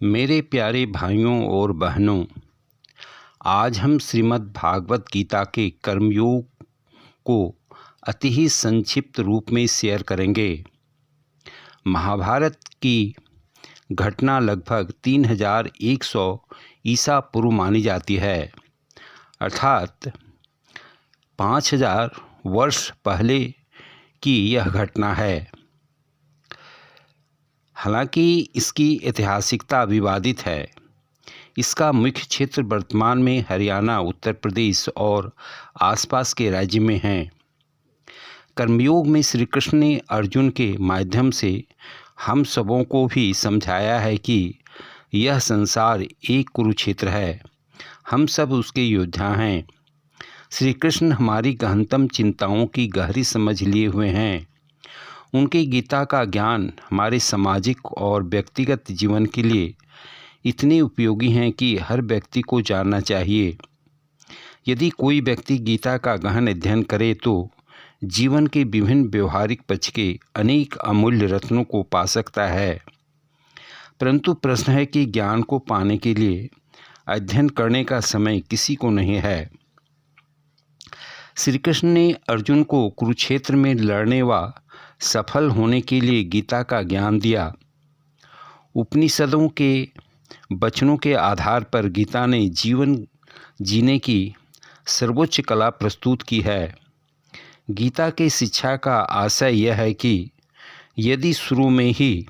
मेरे प्यारे भाइयों और बहनों, आज हम श्रीमद् भागवत गीता के कर्मयोग को अति ही संक्षिप्त रूप में शेयर करेंगे। महाभारत की घटना लगभग 3100 ईसा पूर्व मानी जाती है, अर्थात 5000 वर्ष पहले की यह घटना है। हालांकि इसकी ऐतिहासिकता विवादित है। इसका मुख्य क्षेत्र वर्तमान में हरियाणा, उत्तर प्रदेश और आसपास के राज्य में है। कर्मयोग में श्री कृष्ण ने अर्जुन के माध्यम से हम सबों को भी समझाया है कि यह संसार एक कुरुक्षेत्र है, हम सब उसके योद्धा हैं। श्री कृष्ण हमारी गहनतम चिंताओं की गहरी समझ लिए हुए हैं। उनकी गीता का ज्ञान हमारे सामाजिक और व्यक्तिगत जीवन के लिए इतने उपयोगी हैं कि हर व्यक्ति को जानना चाहिए। यदि कोई व्यक्ति गीता का गहन अध्ययन करे तो जीवन के विभिन्न व्यवहारिक पक्ष के अनेक अमूल्य रत्नों को पा सकता है। परंतु प्रश्न है कि ज्ञान को पाने के लिए अध्ययन करने का समय किसी को नहीं है। श्री कृष्ण ने अर्जुन को कुरुक्षेत्र में लड़ने व सफल होने के लिए गीता का ज्ञान दिया। उपनिषदों के वचनों के आधार पर गीता ने जीवन जीने की सर्वोच्च कला प्रस्तुत की है। गीता की शिक्षा का आशय यह है कि यदि शुरू में ही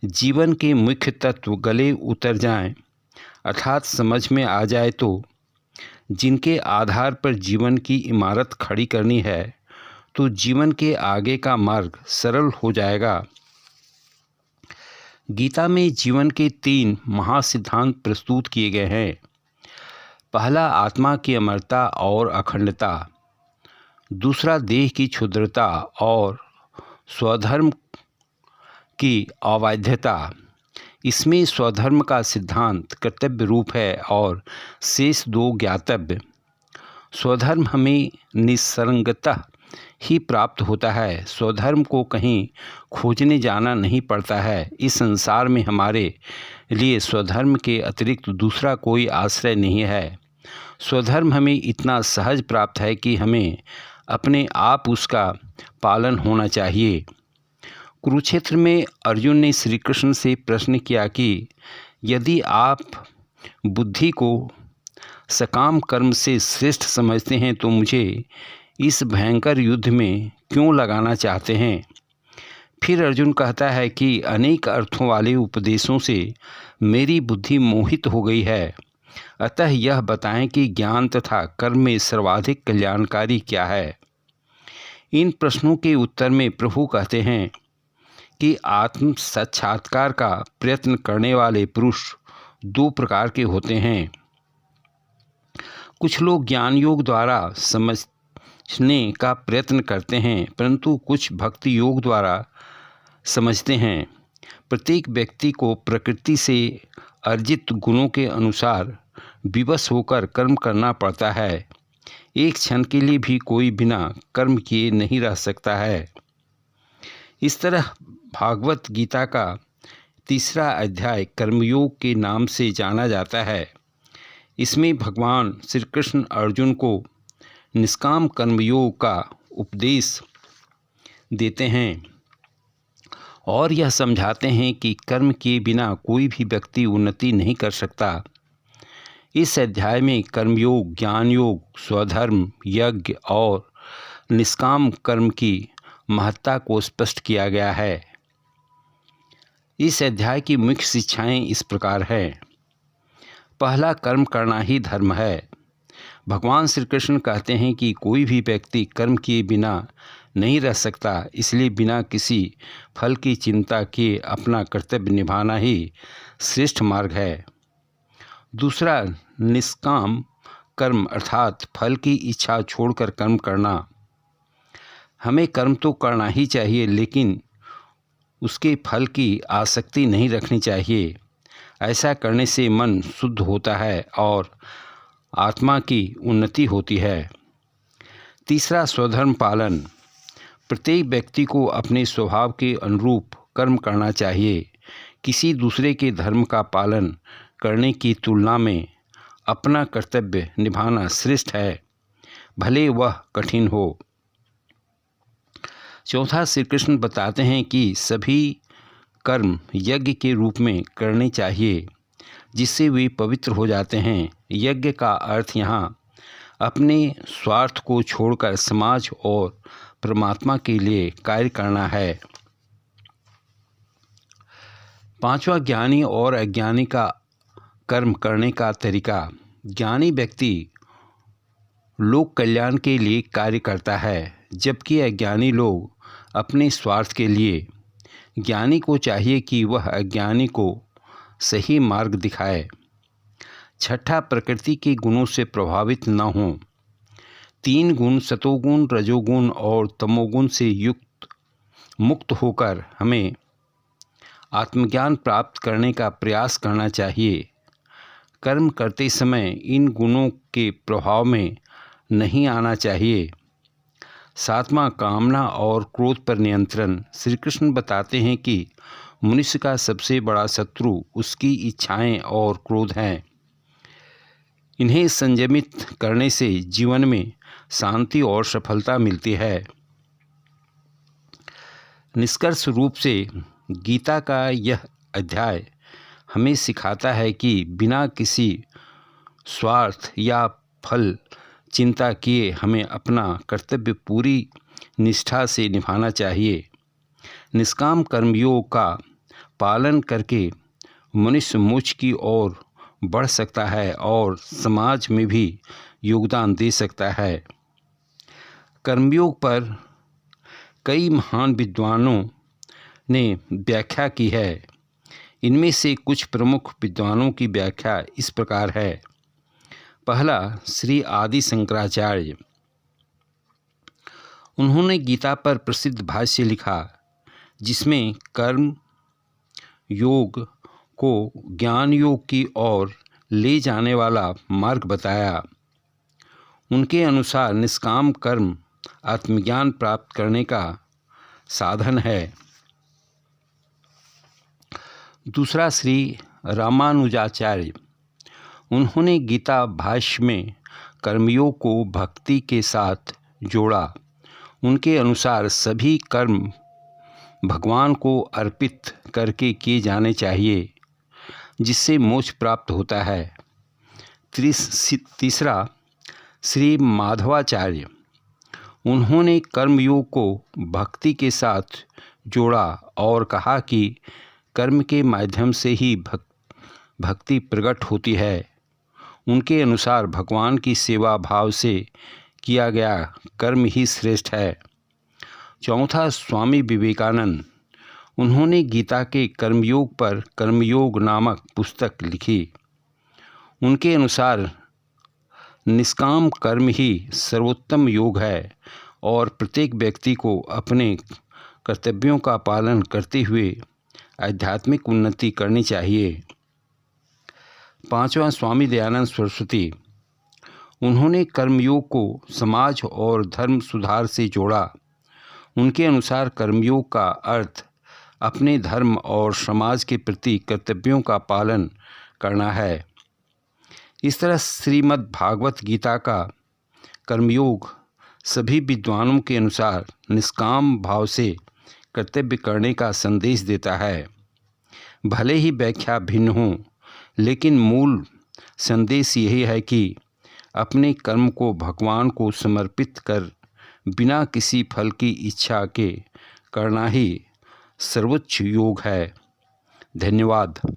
जीवन के मुख्य तत्व गले उतर जाएं, अर्थात समझ में आ जाए, तो जिनके आधार पर जीवन की इमारत खड़ी करनी है, तो जीवन के आगे का मार्ग सरल हो जाएगा। गीता में जीवन के 3 महासिद्धांत प्रस्तुत किए गए हैं। पहला, आत्मा की अमरता और अखंडता। दूसरा, देह की क्षुद्रता और स्वधर्म की अवैधता। इसमें स्वधर्म का सिद्धांत कर्तव्य रूप है और शेष 2 ज्ञातव्य। स्वधर्म हमें निसंगतः ही प्राप्त होता है। स्वधर्म को कहीं खोजने जाना नहीं पड़ता है। इस संसार में हमारे लिए स्वधर्म के अतिरिक्त दूसरा कोई आश्रय नहीं है। स्वधर्म हमें इतना सहज प्राप्त है कि हमें अपने आप उसका पालन होना चाहिए। कुरुक्षेत्र में अर्जुन ने श्री कृष्ण से प्रश्न किया कि यदि आप बुद्धि को सकाम कर्म से श्रेष्ठ समझते हैं तो मुझे इस भयंकर युद्ध में क्यों लगाना चाहते हैं। फिर अर्जुन कहता है कि अनेक अर्थों वाले उपदेशों से मेरी बुद्धि मोहित हो गई है, अतः यह बताएं कि ज्ञान तथा कर्म में सर्वाधिक कल्याणकारी क्या है। इन प्रश्नों के उत्तर में प्रभु कहते हैं कि आत्म साक्षात्कार का प्रयत्न करने वाले पुरुष 2 प्रकार के होते हैं। कुछ लोग ज्ञान योग द्वारा समझने का प्रयत्न करते हैं, परंतु कुछ भक्ति योग द्वारा समझते हैं। प्रत्येक व्यक्ति को प्रकृति से अर्जित गुणों के अनुसार विवश होकर कर्म करना पड़ता है। एक क्षण के लिए भी कोई बिना कर्म किए नहीं रह सकता है। इस तरह भागवत गीता का 3रा अध्याय कर्मयोग के नाम से जाना जाता है। इसमें भगवान श्री कृष्ण अर्जुन को निष्काम कर्मयोग का उपदेश देते हैं और यह समझाते हैं कि कर्म किए बिना कोई भी व्यक्ति उन्नति नहीं कर सकता। इस अध्याय में कर्मयोग, ज्ञान योग, स्वधर्म, यज्ञ और निष्काम कर्म की महत्ता को स्पष्ट किया गया है। इस अध्याय की मुख्य शिक्षाएं इस प्रकार हैं। पहला, कर्म करना ही धर्म है। भगवान श्री कृष्ण कहते हैं कि कोई भी व्यक्ति कर्म किए बिना नहीं रह सकता, इसलिए बिना किसी फल की चिंता किए अपना कर्तव्य निभाना ही श्रेष्ठ मार्ग है। दूसरा, निष्काम कर्म अर्थात फल की इच्छा छोड़कर कर्म करना। हमें कर्म तो करना ही चाहिए, लेकिन उसके फल की आसक्ति नहीं रखनी चाहिए। ऐसा करने से मन शुद्ध होता है और आत्मा की उन्नति होती है। तीसरा, स्वधर्म पालन। प्रत्येक व्यक्ति को अपने स्वभाव के अनुरूप कर्म करना चाहिए, किसी दूसरे के धर्म का पालन करने की तुलना में अपना कर्तव्य निभाना श्रेष्ठ है, भले वह कठिन हो। चौथा, श्री कृष्ण बताते हैं कि सभी कर्म यज्ञ के रूप में करने चाहिए, जिससे वे पवित्र हो जाते हैं। यज्ञ का अर्थ यहाँ अपने स्वार्थ को छोड़कर समाज और परमात्मा के लिए कार्य करना है। पांचवा, ज्ञानी और अज्ञानी का कर्म करने का तरीका। ज्ञानी व्यक्ति लोक कल्याण के लिए कार्य करता है, जबकि अज्ञानी लोग अपने स्वार्थ के लिए। ज्ञानी को चाहिए कि वह अज्ञानी को सही मार्ग दिखाए। छठा, प्रकृति के गुणों से प्रभावित न हों। 3 गुण सतोगुण, रजोगुण और तमोगुण से मुक्त होकर हमें आत्मज्ञान प्राप्त करने का प्रयास करना चाहिए। कर्म करते समय इन गुणों के प्रभाव में नहीं आना चाहिए। 7वां, कामना और क्रोध पर नियंत्रण। श्री कृष्ण बताते हैं कि मनुष्य का सबसे बड़ा शत्रु उसकी इच्छाएं और क्रोध हैं। इन्हें संयमित करने से जीवन में शांति और सफलता मिलती है। निष्कर्ष रूप से गीता का यह अध्याय हमें सिखाता है कि बिना किसी स्वार्थ या फल चिंता किए हमें अपना कर्तव्य पूरी निष्ठा से निभाना चाहिए। निष्काम कर्मयोग का पालन करके मनुष्य मोक्ष की ओर बढ़ सकता है और समाज में भी योगदान दे सकता है। कर्मयोग पर कई महान विद्वानों ने व्याख्या की है। इनमें से कुछ प्रमुख विद्वानों की व्याख्या इस प्रकार है। पहला, श्री आदि शंकराचार्य। उन्होंने गीता पर प्रसिद्ध भाष्य लिखा, जिसमें कर्म योग को ज्ञान योग की ओर ले जाने वाला मार्ग बताया। उनके अनुसार निष्काम कर्म आत्मज्ञान प्राप्त करने का साधन है। दूसरा, श्री रामानुजाचार्य। उन्होंने गीता भाष्य में कर्मयोग को भक्ति के साथ जोड़ा। उनके अनुसार सभी कर्म भगवान को अर्पित करके किए जाने चाहिए, जिससे मोक्ष प्राप्त होता है। तीसरा, श्री माधवाचार्य। उन्होंने कर्मयोग को भक्ति के साथ जोड़ा और कहा कि कर्म के माध्यम से ही भक्ति प्रकट होती है। उनके अनुसार भगवान की सेवा भाव से किया गया कर्म ही श्रेष्ठ है। चौथा, स्वामी विवेकानंद। उन्होंने गीता के कर्मयोग पर कर्मयोग नामक पुस्तक लिखी। उनके अनुसार निष्काम कर्म ही सर्वोत्तम योग है और प्रत्येक व्यक्ति को अपने कर्तव्यों का पालन करते हुए आध्यात्मिक उन्नति करनी चाहिए। पांचवा, स्वामी दयानंद सरस्वती। उन्होंने कर्मयोग को समाज और धर्म सुधार से जोड़ा। उनके अनुसार कर्मयोग का अर्थ अपने धर्म और समाज के प्रति कर्तव्यों का पालन करना है। इस तरह श्रीमद् भागवत गीता का कर्मयोग सभी विद्वानों के अनुसार निष्काम भाव से कर्तव्य करने का संदेश देता है। भले ही व्याख्या भिन्न हो, लेकिन मूल संदेश यही है कि अपने कर्म को भगवान को समर्पित कर बिना किसी फल की इच्छा के करना ही सर्वोच्च योग है। धन्यवाद।